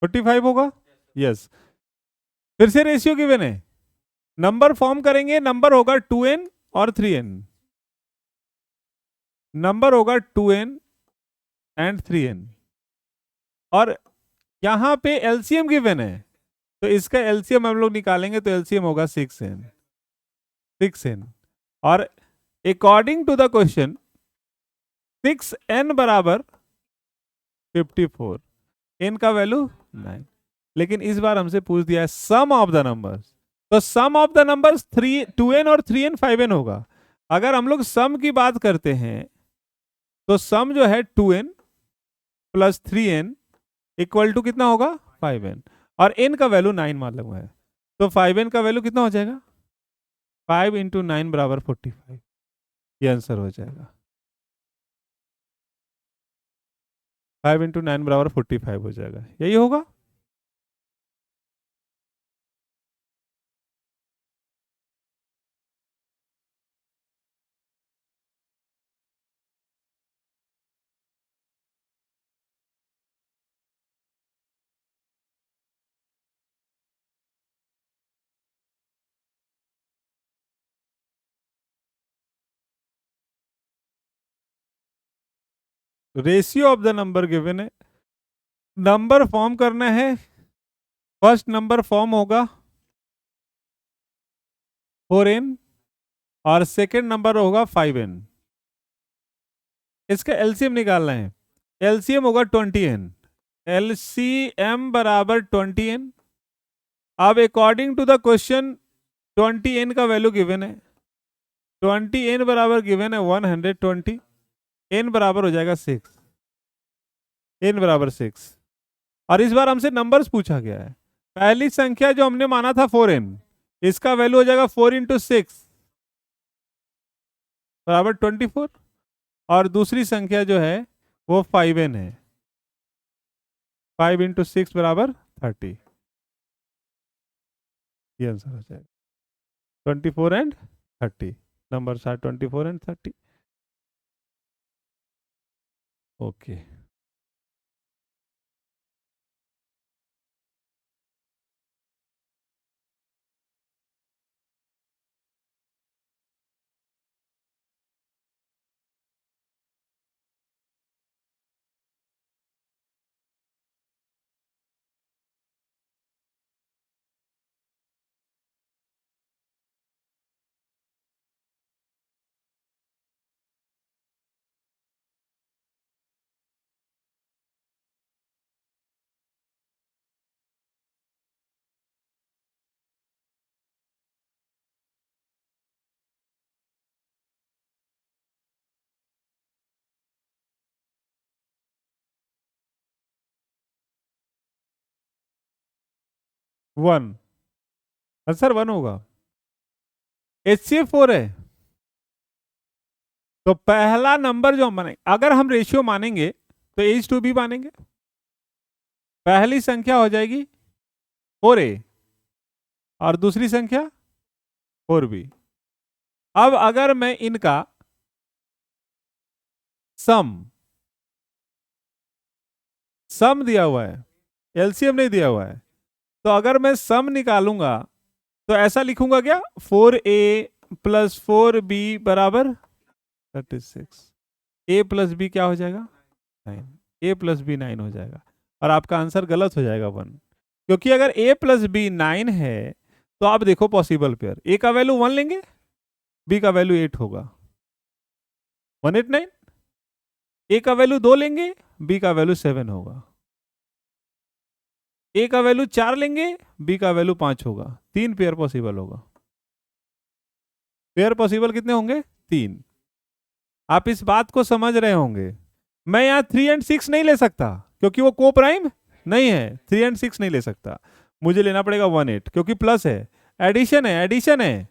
फोर्टी फाइव होगा, यस। फिर से रेशियो गिवन है, नंबर फॉर्म करेंगे, नंबर होगा 2n और 3n, नंबर होगा 2n एंड 3n, और यहां पे एलसीएम गिवन है, तो इसका एलसीएम हम लोग निकालेंगे तो एलसीएम होगा 6n, 6n। और according to the question 6n बराबर 54, n का वैल्यू 9, लेकिन इस बार हमसे पूछ दिया है सम ऑफ द नंबर्स, तो सम ऑफ द नंबर्स 2n और 3n 5n होगा। अगर हम लोग सम की बात करते हैं तो सम जो है 2n plus 3n equal to कितना होगा, 5n, और n का वैल्यू 9 मालूम है, तो 5n का वैल्यू कितना हो जाएगा, 5 इंटू 9 बराबर 45, ये आंसर हो जाएगा, 5 इंटू 9 बराबर 45 हो जाएगा, यही होगा। Ratio of the number given है, नंबर फॉर्म करना है, फर्स्ट नंबर फॉर्म होगा 4n और सेकेंड नंबर होगा 5n, इसका एलसीएम निकालना है, एलसीएम होगा 20n, एलसीएम बराबर 20n। अब according to the question 20n का वैल्यू गिवन है, 20n बराबर गिवन है 120, n बराबर हो जाएगा 6, n बराबर 6, और इस बार हमसे नंबर्स पूछा गया है। पहली संख्या जो हमने माना था 4n, इसका वैल्यू हो जाएगा 4 इंटू 6 बराबर 24, और दूसरी संख्या जो है वो 5n है, 5 इंटू 6 बराबर 30, ये आंसर हो जाएगा, 24 and 30, number 24 and 30, okay. One, answer 1 होगा, HCF 4 है, तो पहला नंबर जो हम मानेंगे, अगर हम रेशियो मानेंगे तो H2B मानेंगे, पहली संख्या हो जाएगी 4A और दूसरी संख्या 4B। अब अगर मैं इनका सम, सम दिया हुआ है, एलसीएम नहीं दिया हुआ है, तो अगर मैं सम निकालूंगा तो ऐसा लिखूंगा क्या, 4a प्लस 4b बराबर 36। a प्लस बी क्या हो जाएगा, 9। a प्लस बी 9 हो जाएगा और आपका आंसर गलत हो जाएगा 1, क्योंकि अगर a प्लस बी 9 है तो आप देखो पॉसिबल पेयर, a का वैल्यू 1 लेंगे, b का वैल्यू 8 होगा, 189। a का वैल्यू 2 लेंगे, b का वैल्यू 7 होगा। a का वैल्यू 4 लेंगे, b का वैल्यू 5 होगा। 3 पेयर पॉसिबल होगा। पेयर पॉसिबल कितने होंगे, 3। आप इस बात को समझ रहे होंगे। मैं यहां 3 एंड 6 नहीं ले सकता क्योंकि वो को प्राइम नहीं है, 3 एंड 6 नहीं ले सकता, मुझे लेना पड़ेगा 1 8 क्योंकि प्लस है, एडिशन है, एडिशन है।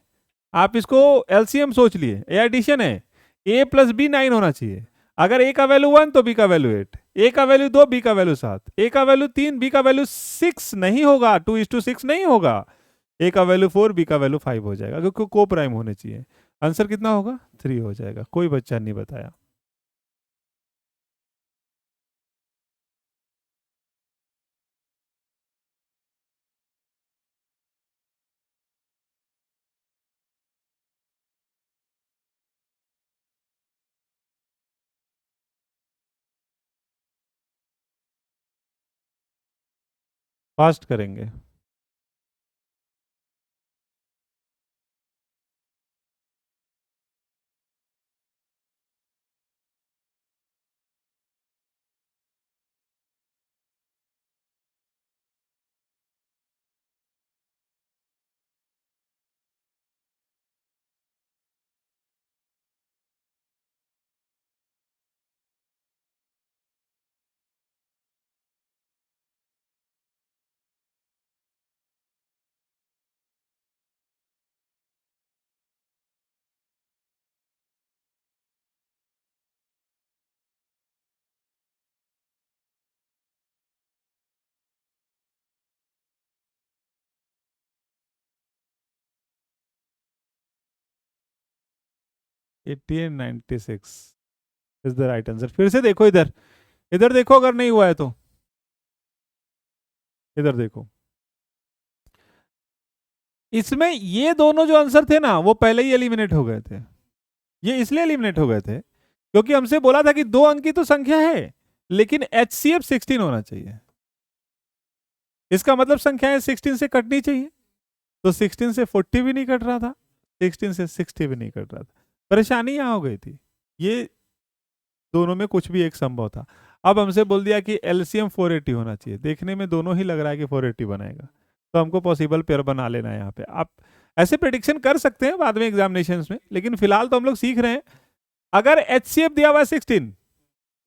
आप इसको एलसीएम सोच लिए, ये एडिशन है, a प्लस बी 9 होना चाहिए। अगर a का वैल्यू 1 तो b का वैल्यू 8, a का वैल्यू 2 b का वैल्यू 7, a का वैल्यू 3 b का वैल्यू 6 नहीं होगा, 2:6 नहीं होगा, a का वैल्यू 4 b का वैल्यू 5 हो जाएगा क्योंकि को प्राइम होने चाहिए। आंसर कितना होगा, 3 हो जाएगा। कोई बच्चा नहीं बताया। फास्ट करेंगे। Eighty and 96 is the right answer. फिर से देखो इधर, इधर देखो, अगर नहीं हुआ है तो इधर देखो। इसमें ये दोनों जो आंसर थे ना वो पहले ही एलिमिनेट हो गए थे। ये इसलिए एलिमिनेट हो गए थे क्योंकि हमसे बोला था कि 2 अंक की तो संख्या है लेकिन HCF 16 होना चाहिए। इसका मतलब संख्याएं 16 से कटनी चाहिए, तो 16 से 40 भी नहीं कट रहा था, 16 से 60 भी नहीं कट रहा था। परेशानी यहां हो गई थी। ये दोनों में कुछ भी एक संभव था। अब हमसे बोल दिया कि एलसीएम 480 होना चाहिए, देखने में दोनों ही लग रहा है कि 480 बनाएगा, तो हमको पॉसिबल पेयर बना लेना है। यहाँ पे आप ऐसे प्रेडिक्शन कर सकते हैं बाद में एग्जामिनेशंस में, लेकिन फिलहाल तो हम लोग सीख रहे हैं। अगर एचसीएफ दिया हुआ 16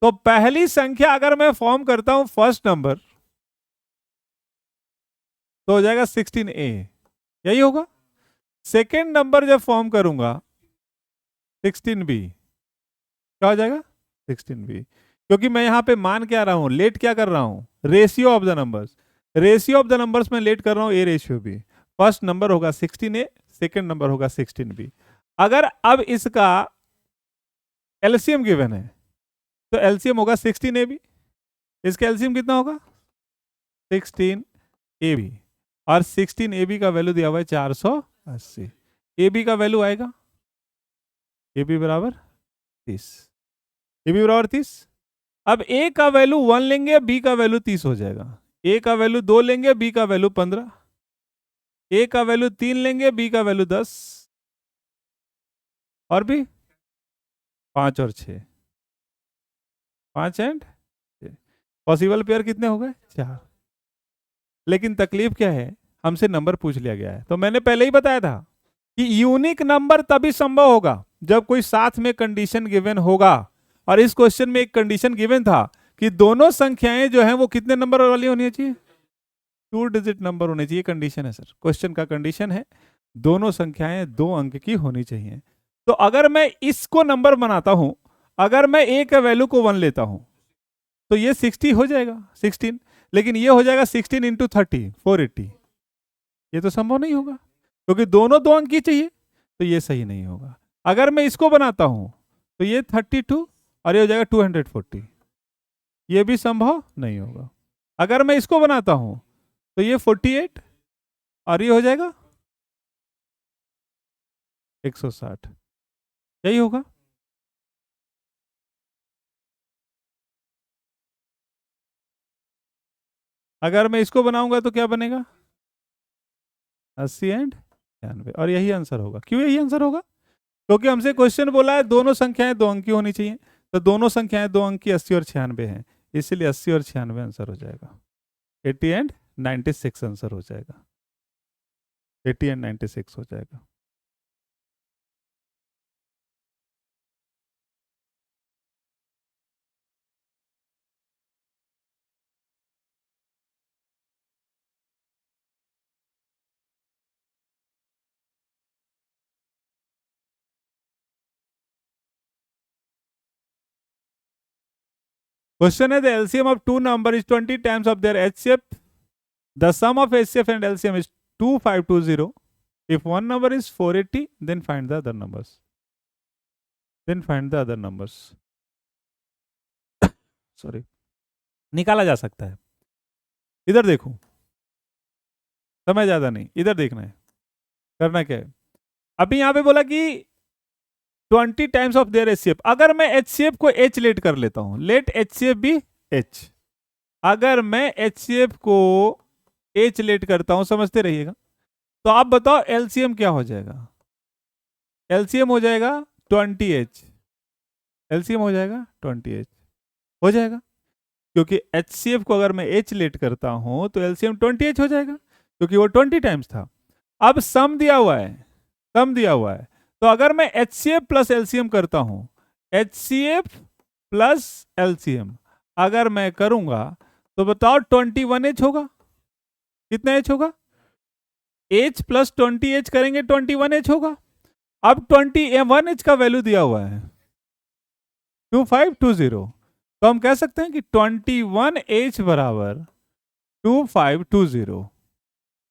तो पहली संख्या अगर मैं फॉर्म करता हूं फर्स्ट नंबर तो हो जाएगा 16A, यही होगा। सेकेंड नंबर जब फॉर्म करूंगा 16B, क्या हो जाएगा 16B, क्योंकि मैं यहां पे मान क्या रहा हूं, लेट क्या कर रहा हूं, ratio of the numbers. Ratio of the numbers में लेट कर रहा हूं A ratio B। First number होगा 16A, सेकेंड नंबर होगा 16B। अगर अब इसका एलसीएम गिवन है तो एलसीएम होगा 16AB, इसका एलसीएम कितना होगा 16AB, और 16AB का वैल्यू दिया हुआ है 480। AB का वैल्यू आएगा AB बराबर 30, AB बराबर 30। अब A का वैल्यू 1 लेंगे, B का वैल्यू 30 हो जाएगा। A का वैल्यू 2 लेंगे, B का वैल्यू 15, A का वैल्यू 3 लेंगे, B का वैल्यू 10, और भी 5 और 6, 5 एंड पॉसिबल पेयर कितने हो गए 4। लेकिन तकलीफ क्या है, हमसे नंबर पूछ लिया गया है, तो मैंने पहले ही बताया था कि यूनिक नंबर तभी संभव होगा जब कोई साथ में कंडीशन गिवन होगा। और इस क्वेश्चन में एक कंडीशन गिवन था कि दोनों संख्याएं जो हैं वो कितने नंबर वाली होनी चाहिए, 2 डिजिट नंबर होने चाहिए। कंडीशन है सर, क्वेश्चन का कंडीशन है दोनों संख्याएं 2 अंक की होनी चाहिए। तो अगर मैं इसको नंबर बनाता हूं, अगर मैं A का वैल्यू को 1 लेता हूं तो ये 60 हो जाएगा 16, लेकिन ये हो जाएगा 16 इंटू 30 480। ये तो संभव नहीं होगा क्योंकि दोनों 2 अंक की चाहिए, तो ये सही नहीं होगा। अगर मैं इसको बनाता हूं तो ये 32 और ये हो जाएगा 240, ये भी संभव नहीं होगा। अगर मैं इसको बनाता हूं तो ये 48 और ये हो जाएगा 160, यही होगा। अगर मैं इसको बनाऊंगा तो क्या बनेगा? 80 एंड 96, और यही आंसर होगा। क्यों यही आंसर होगा? क्योंकि हमसे क्वेश्चन बोला है दोनों संख्याएं 2 अंक की होनी चाहिए, तो दोनों संख्याएं 2 अंक की 80 और 96 हैं, इसलिए 80 और 96 आंसर हो जाएगा। 80 एंड 96 आंसर हो जाएगा। 80 एंड 96 हो जाएगा। Question is the LCM of two number is 20 times of their HCF. The sum of HCF and LCM is 2520. If one number is 480, then find the other numbers. Then find the other numbers. Sorry. निकाला जा सकता है। इधर देखो, समय ज्यादा नहीं, इधर देखना है। करना क्या है? अभी यहां पे बोला कि 20 टाइम्स ऑफ देयर HCF। अगर मैं HCF को H लेट कर लेता हूं, लेट HCF भी H। अगर मैं HCF को H लेट करता हूं, समझते रहिएगा, तो आप बताओ LCM क्या हो जाएगा? LCM हो जाएगा 20H। LCM हो जाएगा 20H, हो जाएगा, क्योंकि HCF को अगर मैं H लेट करता हूं तो LCM 20H हो जाएगा, क्योंकि वो 20 टाइम्स था। अब सम दिया हुआ है, सम दिया हुआ है, तो अगर मैं HCF प्लस LCM करता हूं, HCF प्लस LCM अगर मैं करूंगा, तो बताओ 21H होगा। कितना H होगा? H प्लस 20H करेंगे 21H होगा। अब 21H का वैल्यू दिया हुआ है 2520, तो हम कह सकते हैं कि 21H बराबर 2520।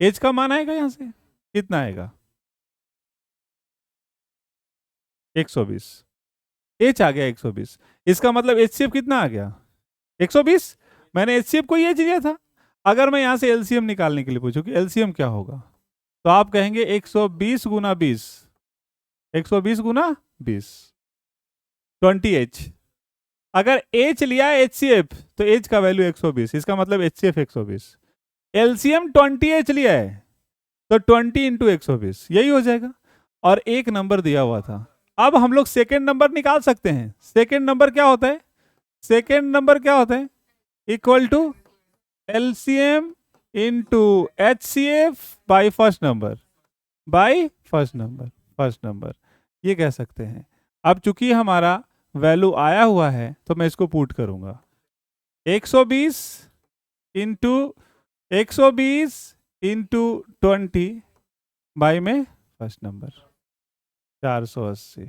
H का मान आएगा यहां से, कितना आएगा? 120। H आ गया 120। इसका मतलब HCF कितना आ गया? 120। मैंने HCF को ये दिया था। अगर मैं यहां से LCM निकालने के लिए पूछूं कि LCM क्या होगा, तो आप कहेंगे 120 गुना 20, 120 गुना 20, 20H। अगर H लिया HCF तो H का वैल्यू 120, इसका मतलब HCF 120। LCM 20H लिया है तो 20 इंटू 120, यही हो जाएगा। और एक नंबर दिया हुआ था। अब हम लोग सेकेंड नंबर निकाल सकते हैं। सेकेंड नंबर क्या होता है? सेकेंड नंबर क्या होता है? Equal to LCM into HCF by first number, by first number, first number, ये कह सकते हैं। अब चूंकि हमारा वैल्यू आया हुआ है तो मैं इसको पुट करूंगा 120 इंटू 120 इंटू 20 बाई में फर्स्ट नंबर 480।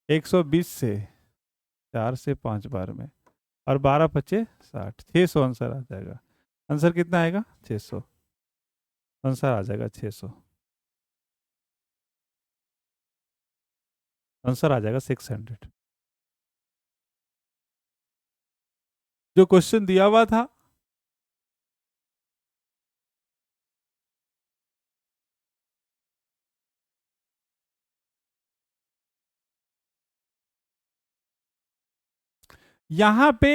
120 से 4 से 5 बार में, और 12 पचे 60, 600 आंसर आ जाएगा। आंसर कितना आएगा? 600 आंसर आ जाएगा। 600 आंसर आ जाएगा। 600 जो क्वेश्चन दिया हुआ था, यहां पे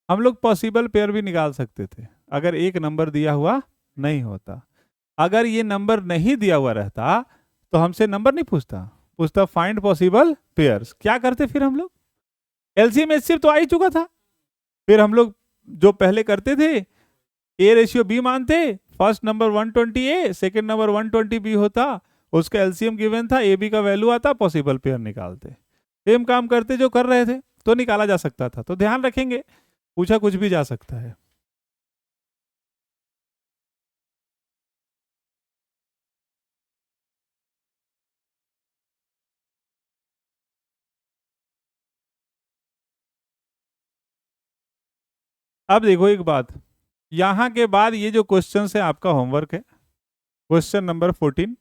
हम लोग पॉसिबल पेयर भी निकाल सकते थे अगर एक नंबर दिया हुआ नहीं होता। अगर ये नंबर नहीं दिया हुआ रहता तो हमसे नंबर नहीं पूछता, पूछता फाइंड पॉसिबल पेयर्स। क्या करते फिर हम लोग? एलसीएम एचसीएफ तो आ ही चुका था। फिर हम लोग जो पहले करते थे, ए रेशियो बी मानते, फर्स्ट नंबर 120 ए, सेकेंड नंबर 120 बी होता, उसका एलसीएम गिवन था, ए बी का वैल्यू आता, पॉसिबल पेयर निकालते। सेम काम करते जो कर रहे थे, तो निकाला जा सकता था। तो ध्यान रखेंगे, पूछा कुछ भी जा सकता है। अब देखो एक बात, यहां के बाद ये जो क्वेश्चन है आपका होमवर्क है, question number 14,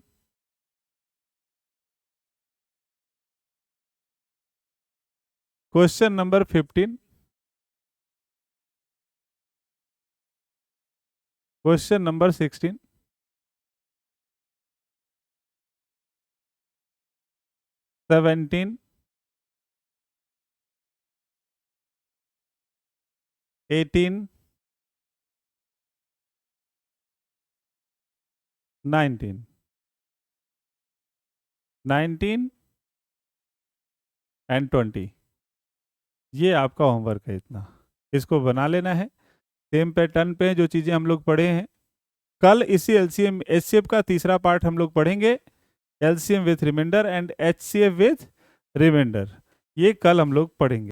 question number 15, question number 16, 17, 18, 19, 19 and 20। ये आपका होमवर्क है इतना, इसको बना लेना है। सेम पैटर्न पे जो चीज़ें हम लोग पढ़े हैं, कल इसी एलसीएम एचसीएफ का तीसरा पार्ट हम लोग पढ़ेंगे, LCM with reminder and HCF with reminder. ये कल हम लोग पढ़ेंगे।